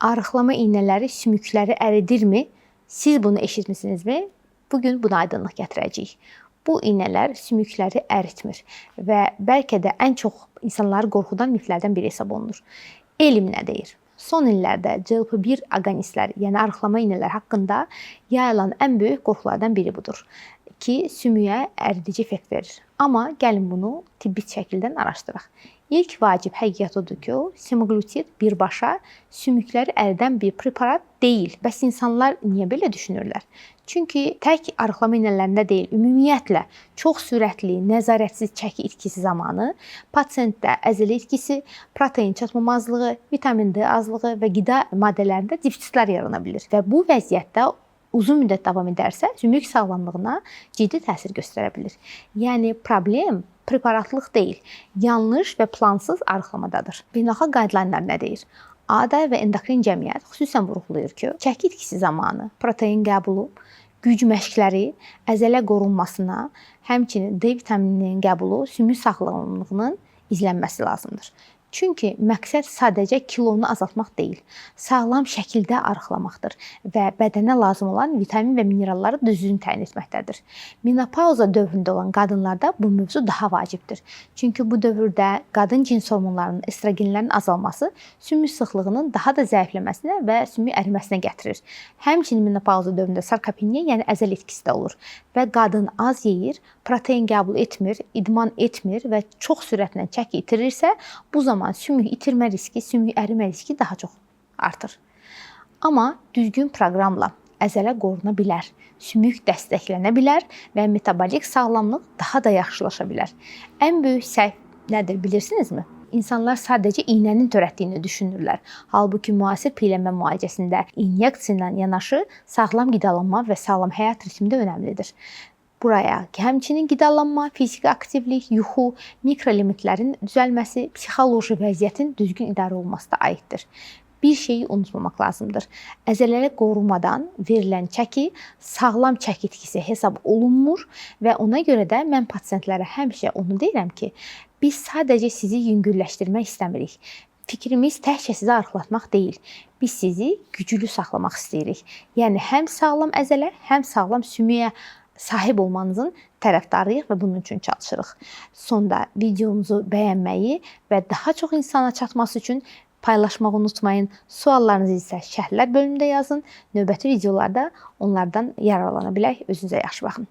Arıqlama iynələri sümükləri əridirmi? Siz bunu eşitmisinizmi? Bugün buna aydınlıq gətirəcəyik. Bu iynələr sümükləri əritmir və bəlkə də ən çox insanları qorxudan miflərdən biri hesab olunur. Elm nə deyir? Son illərdə GLP-1 aqonistləri, yəni arıqlama iynələri haqqında yayılan ən böyük qorxulardan biri budur ki, sümüyə əridici effekt verir. Amma gəlin bunu tibbi şəkildən araşdıraq. İlk vacib həqiqət odur ki, semaglutid birbaşa sümükləri əridən bir preparat deyil. Bəs insanlar niyə belə düşünürlər? Çünki tək arıqlama iynələrində deyil, ümumiyyətlə çox sürətli, nəzarətsiz çəki itkisi zamanı pasientdə əzələ itkisi, protein çatmamazlığı, vitamin D azlığı və qida maddələrində defisitlər yarana bilir. Və bu vəziyyətdə uzun müddət davam edərsə, sümük sağlamlığına ciddi təsir göstərə bilir. Yəni problem preparatlıq deyil, yanlış və plansız arıqlamadadır. Beynəlxalq qaydalar nə deyir? ADA və endokrin cəmiyyət xüsusən vurğulayır ki, çəki itkisi zamanı protein qəbulu, güc məşqləri, əzələ qorunmasına, həmçinin D vitamininin qəbulu, sümük sağlamlığının izlənməsi lazımdır. Çünki məqsəd sadəcə kilonu azaltmaq deyil, sağlam şəkildə arıqlamaqdır və bədənə lazım olan vitamin və mineralları düzgün təyin etməkdədir. Menopauza dövründə olan qadınlarda bu mövzu daha vacibdir. Çünki bu dövrdə qadın cins hormonlarının, estrogenlərin azalması sümük sıxlığının daha da zəifləməsinə və sümük əriməsinə gətirir. Həmçinin menopauza dövründə sarkopeniya, yəni əzələ itkisi də olur və qadın az yeyir, protein qəbul etmir, idman etmir və çox sürətlə çəki itirirsə, bu zaman sümük itirmə riski, sümük ərimə riski daha çox artır. Amma düzgün proqramla əzələ qoruna bilər, sümük dəstəklənə bilər və metabolik sağlamlıq daha da yaxşılaşa bilər. Ən böyük səhv nədir bilirsinizmi? İnsanlar sadəcə iynənin törətdiyini düşünürlər. Halbuki müasir piyələnmə müalicəsində inyeksiya ilə yanaşı sağlam qidalanma və sağlam həyat ritmi də önəmlidir. Buraya həmçinin qidalanma, fiziki aktivlik, yuxu, mikrolimitlərin düzəlməsi, psixoloji vəziyyətin düzgün idarə olunması da aiddir. Bir şeyi unutmamaq lazımdır. Əzələləri qorumadan verilən çəki sağlam çəki itkisi hesab olunmur və ona görə də mən pasientlərə həmişə onu deyirəm ki, biz sadəcə sizi yüngülləşdirmək istəmirik. Fikrimiz təkcə sizi arıqlatmaq deyil. Biz sizi güclü saxlamaq istəyirik. Yəni həm sağlam əzələ, həm sağlam sümüyə sahib olmanızın tərəfdarıyıq və bunun üçün çalışırıq. Sonda videomuzu bəyənməyi və daha çox insana çatması üçün paylaşmağı unutmayın. Suallarınızı isə şərhlər bölümündə yazın. Növbəti videolarda onlardan yararlana bilək. Özünüzə yaxşı baxın.